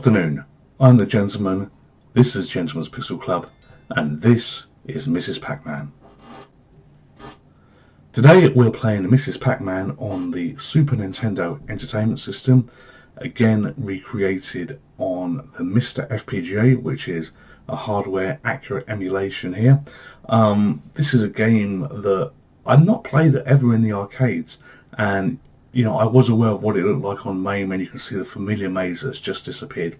afternoon, I'm the Gentleman, this is Gentleman's Pixel Club, and this is Mrs. Pac-Man. Today we're playing Mrs. Pac-Man on the Super Nintendo Entertainment System, again recreated on the MiSTer FPGA, which is a hardware accurate emulation here. This is a game that I've not played ever in the arcades, and I was aware of what it looked like on MAME, and you can see the familiar maze that's just disappeared.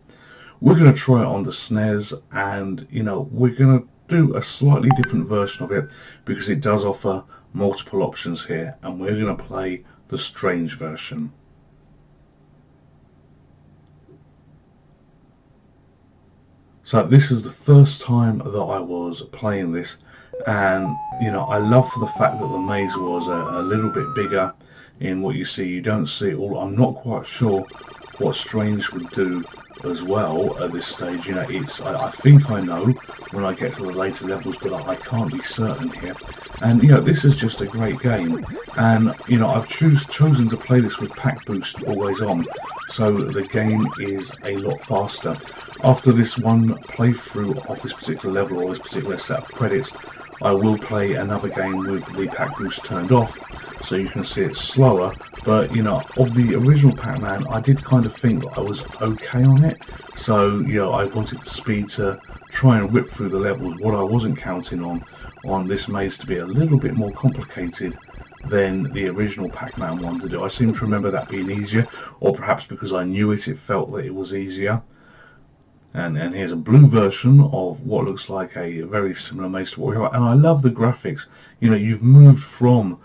We're going to try it on the SNES, and we're going to do a slightly different version of it because it does offer multiple options here, and we're going to play the strange version. So this is the first time that I was playing this, and I love the fact that the maze was a little bit bigger in what you see. You don't see it all. I'm not quite sure what strange would do as well at this stage. I think I know when I get to the later levels, but I can't be certain here. And this is just a great game, and I've chosen to play this with pack boost always on, so the game is a lot faster. After this one playthrough of this particular level or this particular set of credits, I will play another game with the pack boost turned off, so you can see it's slower. But of the original Pac-Man, I did kind of think that I was okay on it, so I wanted the speed to try and whip through the levels. What I wasn't counting on this maze to be a little bit more complicated than the original Pac-Man one to do. I seem to remember that being easier, or perhaps because I knew it felt that it was easier. And here's a blue version of what looks like a very similar maze to what we have. And I love the graphics. You've moved from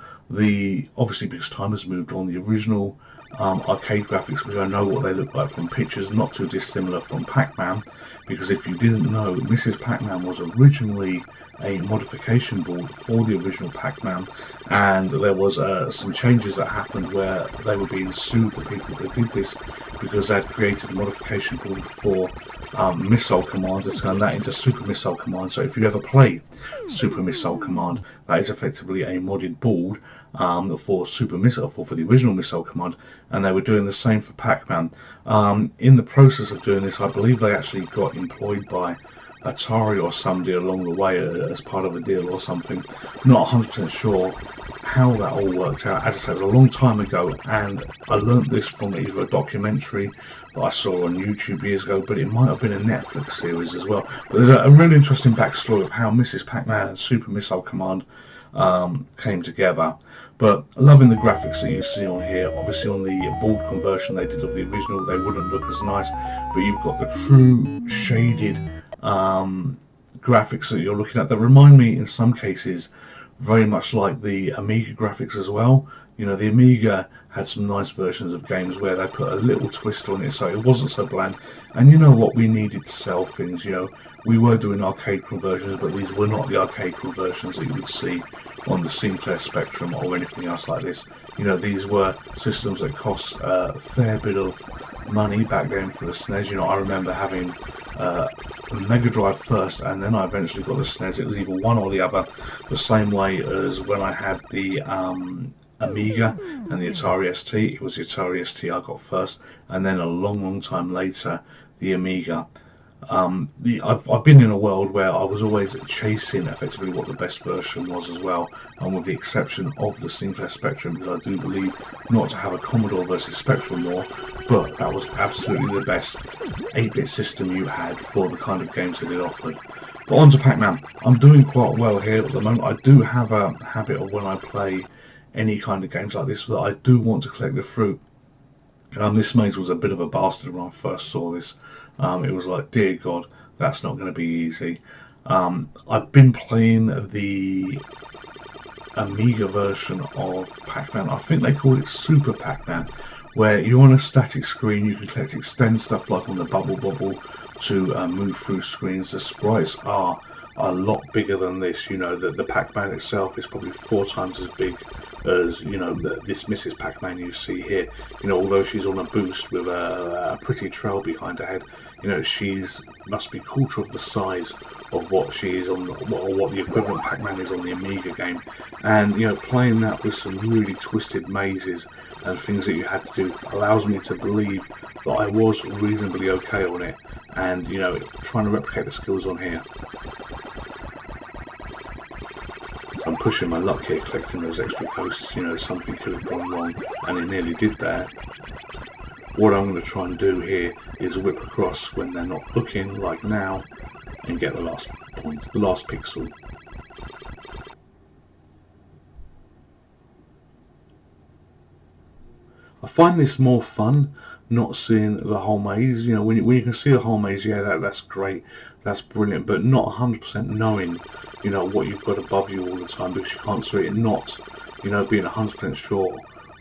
obviously because time has moved on, the original arcade graphics, which I know what they look like from pictures, not too dissimilar from Pac-Man, because if you didn't know, Mrs. Pac-Man was originally a modification board for the original Pac-Man, and there was some changes that happened where they were being sued, the people that did this, because they had created a modification board for Missile Command to turn that into Super Missile Command. So if you ever play Super Missile Command, that is effectively a modded board for Super Missile, for the original Missile Command, and they were doing the same for Pac-Man. In the process of doing this, I believe they actually got employed by Atari or somebody along the way as part of a deal or something. Not 100% sure how that all worked out. As I said, it was a long time ago, and I learnt this from either a documentary that I saw on YouTube years ago, but it might have been a Netflix series as well. But there's a really interesting backstory of how Mrs. Pac-Man and Super Missile Command came together. But loving the graphics that you see on here. Obviously on the board conversion they did of the original, they wouldn't look as nice, but you've got the true shaded graphics that you're looking at that remind me in some cases very much like the Amiga graphics as well. The Amiga had some nice versions of games where they put a little twist on it so it wasn't so bland. And we needed to sell things. We were doing arcade conversions, but these were not the arcade conversions that you would see on the Sinclair Spectrum or anything else like this. These were systems that cost a fair bit of money back then for the SNES. I remember having Mega Drive first, and then I eventually got the SNES. It was either one or the other, the same way as when I had the Amiga and the Atari ST. It was the Atari ST I got first, and then a long time later the Amiga. I've been in a world where I was always chasing effectively what the best version was as well, and with the exception of the Sinclair Spectrum, because I do believe not to have a Commodore versus Spectrum war, but that was absolutely the best 8-bit system you had for the kind of games that it offered. But on to Pac-Man. I'm doing quite well here at the moment. I do have a habit of when I play any kind of games like this that I do want to collect the fruit. This maze was a bit of a bastard when I first saw this. It was like, dear God, that's not going to be easy. I've been playing the Amiga version of Pac-Man. I think they call it Super Pac-Man, where you're on a static screen. You can extend stuff like on the Bubble Bobble to move through screens. The sprites are a lot bigger than this. The Pac-Man itself is probably 4 times as big as this Mrs. Pac-Man you see here. Although she's on a boost with a pretty trail behind her head, she's must be a quarter of the size of what she is on, or what the equivalent Pac-Man is on the Amiga game. And playing that with some really twisted mazes and things that you had to do allows me to believe that I was reasonably okay on it, and you know, trying to replicate the skills on here. So I'm pushing my luck here, collecting those extra ghosts. You know, something could have gone wrong, and it nearly did that. What I'm going to try and do here is whip across when they're not looking, like now, and get the last point, the last pixel. I find this more fun, not seeing the whole maze. You know, when you can see the whole maze, yeah, that's great, that's brilliant, but not 100% knowing, you know, what you've got above you all the time, because you can't see it. Not, you know, being 100% sure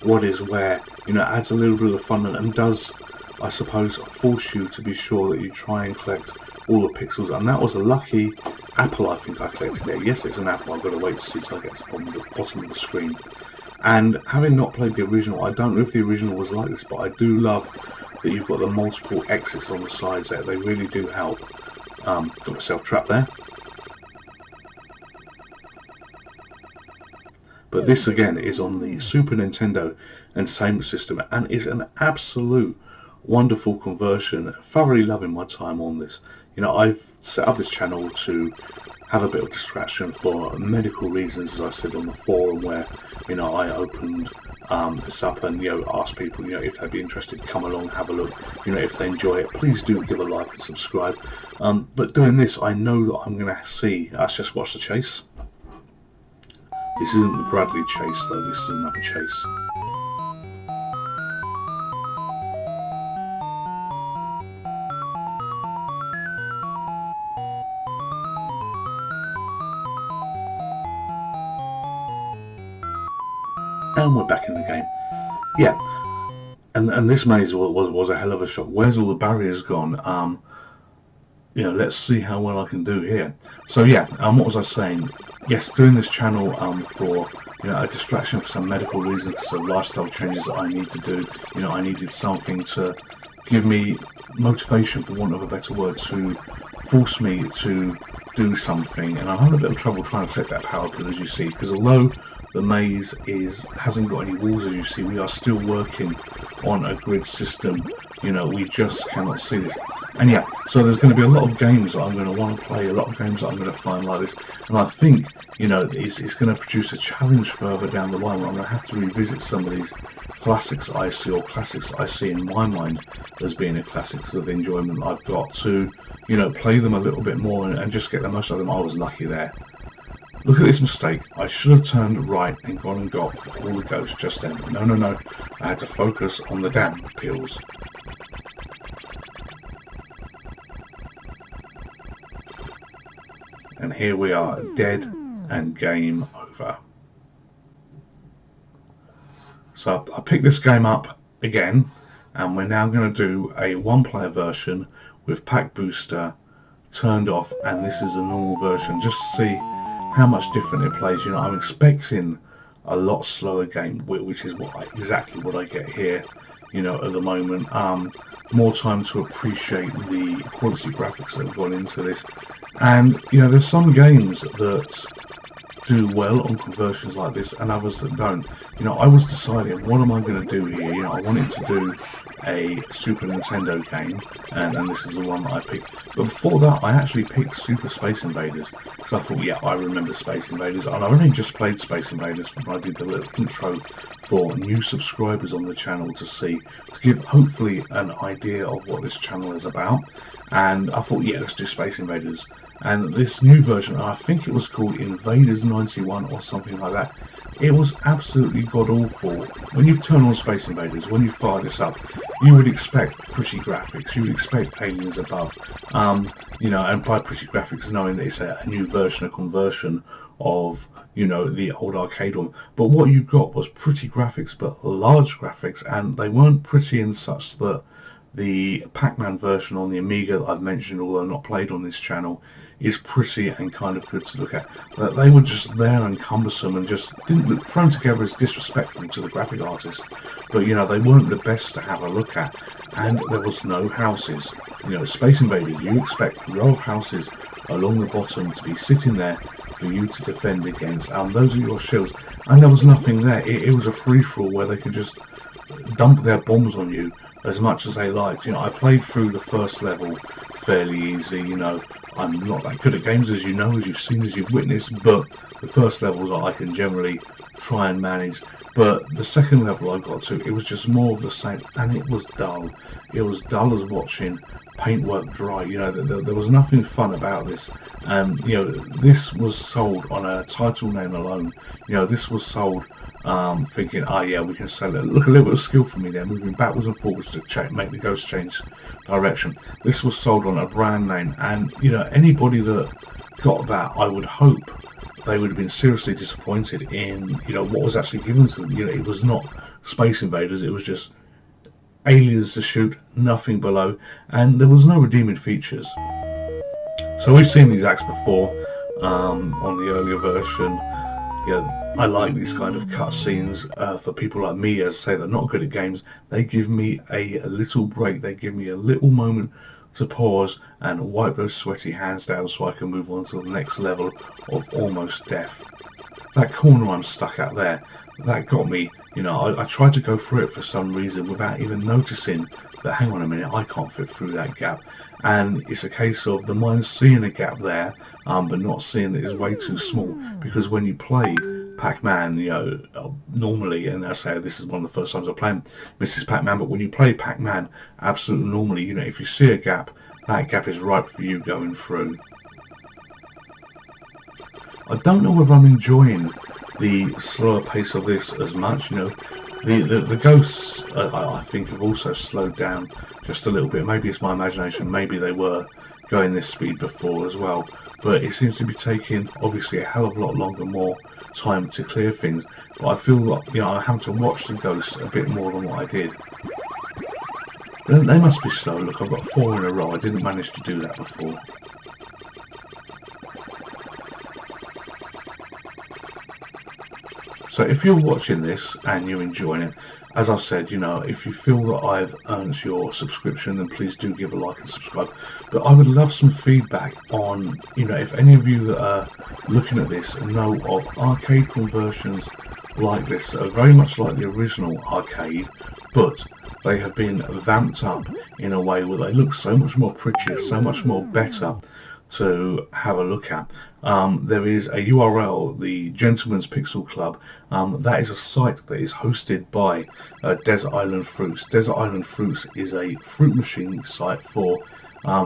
what is where, you know, adds a little bit of fun, and does, I suppose, force you to be sure that you try and collect all the pixels. And that was a lucky apple I think I collected there. Yes, it's an apple. I've got to wait to see till I get to the bottom of the screen. And having not played the original, I don't know if the original was like this, but I do love that you've got the multiple exits on the sides there. They really do help. Got myself trapped there. But this again is on the Super Nintendo Entertainment System, and is an absolute wonderful conversion. Thoroughly loving my time on this. You know, I've set up this channel to have a bit of distraction for medical reasons, as I said on the forum, where, you know, I opened this up and, you know, asked people, you know, if they'd be interested, come along, have a look. You know, if they enjoy it, please do give a like and subscribe. But doing this, I know that I'm going to see. Let's just watch the chase. This isn't the Bradley chase though, this is another chase. And we're back in the game. Yeah, and this maze was a hell of a shot. Where's all the barriers gone? You know, let's see how well I can do here. So yeah, what was I saying? Yes, doing this channel for, you know, a distraction for some medical reasons, some lifestyle changes that I need to do. You know, I needed something to give me motivation, for want of a better word, to force me to do something. And I'm having a bit of trouble trying to collect that power pin, as you see, because although the maze hasn't got any walls, as you see, we are still working on a grid system. You know, we just cannot see this. And yeah, so there's going to be a lot of games that I'm going to want to play, a lot of games that I'm going to find like this. And I think, you know, it's going to produce a challenge further down the line, where I'm going to have to revisit some of these classics I see, or classics I see in my mind as being a classics of the enjoyment I've got, to, you know, play them a little bit more and just get the most out of them. I was lucky there. Look at this mistake. I should have turned right and gone and got all the ghosts just then. No. I had to focus on the damn pills. And here we are, dead and game over. So I picked this game up again, and we're now going to do a one-player version with pack booster turned off, and this is a normal version, just to see how much different it plays. You know, I'm expecting a lot slower game, which is exactly what I get here, you know, at the moment. More time to appreciate the quality graphics that have gone into this. And, you know, there's some games that do well on conversions like this, and others that don't. You know, I was deciding, what am I going to do here? You know, I wanted to do a Super Nintendo game, and this is the one that I picked. But before that, I actually picked Super Space Invaders, because I thought, yeah, I remember Space Invaders, and I've only just played Space Invaders when I did the little intro for new subscribers on the channel to give hopefully an idea of what this channel is about. And I thought, yeah, let's do Space Invaders. And this new version, I think it was called Invaders 91 or something like that, it was absolutely god-awful. When you turn on Space Invaders, when you fire this up, you would expect pretty graphics, you would expect aliens above, you know, and by pretty graphics, knowing that it's a new version, a conversion of, you know, the old arcade one. But what you got was pretty graphics, but large graphics, and they weren't pretty in such that the Pac-Man version on the Amiga that I've mentioned, although not played on this channel, is pretty and kind of good to look at. But they were just there and cumbersome, and just didn't look, thrown together as disrespectful to the graphic artist. But, you know, they weren't the best to have a look at, and there was no houses. You know, Space Invaders, you expect a row of houses along the bottom to be sitting there for you to defend against. Those are your shields, and there was nothing there. It was a free-for-all where they could just dump their bombs on you as much as they liked. You know, I played through the first level fairly easy. You know, I'm not that good at games, as you know, as you've seen, as you've witnessed, but the first levels I can generally try and manage. But the second level I got to, it was just more of the same, and it was dull. It was dull as watching paintwork dry. You know, there was nothing fun about this. And, you know, this was sold on a title name alone. You know, this was sold thinking, oh yeah, we can sell it. Look, a little bit of skill for me there, moving backwards and forwards to make the ghost change direction. This was sold on a brand name, and, you know, anybody that got that, I would hope they would have been seriously disappointed in, you know, what was actually given to them. You know, it was not Space Invaders, it was just aliens to shoot, nothing below, and there was no redeeming features. So we've seen these acts before on the earlier version. Yeah, I like these kind of cutscenes for people like me, as I say, that are not good at games. They give me a little break, they give me a little moment to pause and wipe those sweaty hands down so I can move on to the next level of almost death. That corner I'm stuck at there, that got me. You know, I tried to go through it for some reason without even noticing that, hang on a minute, I can't fit through that gap. And it's a case of the mind seeing a gap there, but not seeing that it's way too small. Because when you play Pac-Man, you know, normally, and I say this is one of the first times I'm playing Mrs. Pac-Man, but when you play Pac-Man, absolutely normally, you know, if you see a gap, that gap is right for you going through. I don't know whether I'm enjoying the slower pace of this as much. You know, the ghosts I think have also slowed down just a little bit. Maybe it's my imagination, maybe they were going this speed before as well, but it seems to be taking obviously a hell of a lot longer, more time to clear things. But I feel like, you know, I have to watch the ghosts a bit more than what I did. They must be slow. Look, I've got 4 in a row. I didn't manage to do that before. So if you're watching this and you're enjoying it, as I've said, you know, if you feel that I've earned your subscription, then please do give a like and subscribe. But I would love some feedback on, you know, if any of you that are looking at this know of arcade conversions like this, that are very much like the original arcade, but they have been vamped up in a way where they look so much more prettier, so much more better to have a look at. There is a URL, the Gentleman's Pixel Club. That is a site that is hosted by Desert Island Fruits. Desert Island Fruits is a fruit machine site for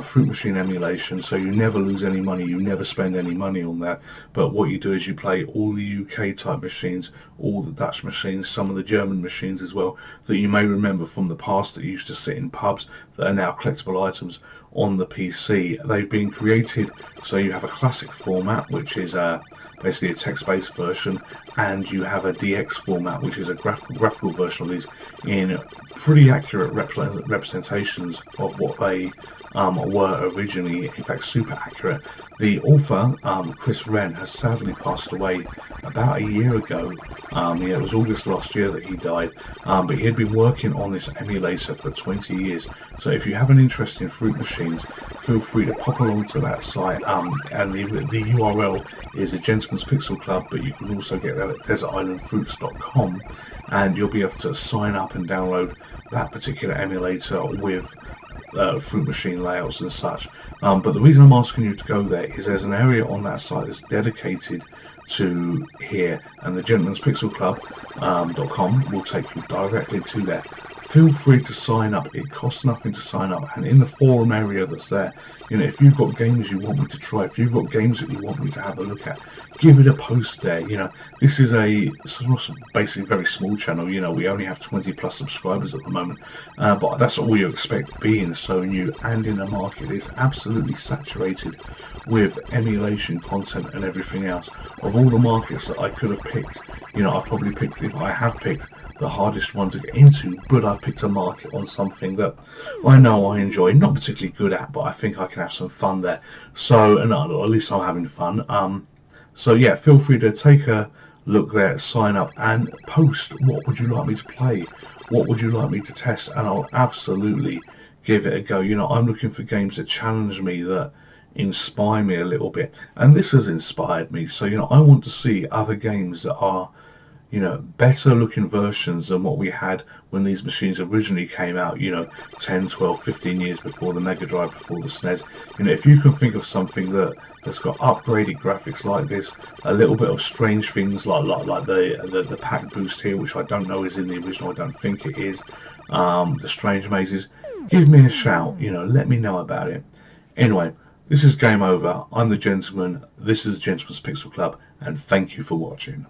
fruit machine emulation, so you never lose any money, you never spend any money on that. But what you do is you play all the UK type machines, all the Dutch machines, some of the German machines as well, that you may remember from the past that used to sit in pubs, that are now collectible items on the PC. They've been created so you have a classic format, which is basically a text-based version, and you have a DX format, which is a graphical version of these in pretty accurate representations of what they were originally, in fact super accurate. The author, Chris Wren, has sadly passed away about a year ago. Yeah, it was August last year that he died, but he had been working on this emulator for 20 years. So if you have an interest in fruit machines, feel free to pop along to that site, and the URL is a Gentleman's Pixel Club, but you can also get that at desertislandfruits.com, and you'll be able to sign up and download that particular emulator with fruit machine layouts and such. But the reason I'm asking you to go there is there's an area on that site that's dedicated to here, and the Gentleman's Pixel Club.com will take you directly to there. Feel free to sign up. It costs nothing to sign up, and in the forum area that's there, you know, if you've got games you want me to try, if you've got games that you want me to have a look at, give it a post there. You know, this is basically a very small channel. You know, we only have 20 plus subscribers at the moment, but that's all you expect, being so new and in a market is absolutely saturated with emulation content and everything else. Of all the markets that I could have picked, you know, I have picked the hardest one to get into, but I've picked a market on something that I know I enjoy, not particularly good at, but I think I can have some fun there. So, and at least I'm having fun. So yeah, feel free to take a look there, sign up, and post what would you like me to play, what would you like me to test, and I'll absolutely give it a go. You know, I'm looking for games that challenge me, that inspire me a little bit, and this has inspired me. So, you know, I want to see other games that are, you know, better looking versions than what we had when these machines originally came out, you know, 10, 12, 15 years before the Mega Drive, before the SNES. You know, if you can think of something that's got upgraded graphics like this, a little bit of strange things like the pack boost here, which I don't know is in the original, I don't think it is, the strange mazes, give me a shout, you know, let me know about it. Anyway, this is Game Over. I'm the Gentleman, this is the Gentleman's Pixel Club, and thank you for watching.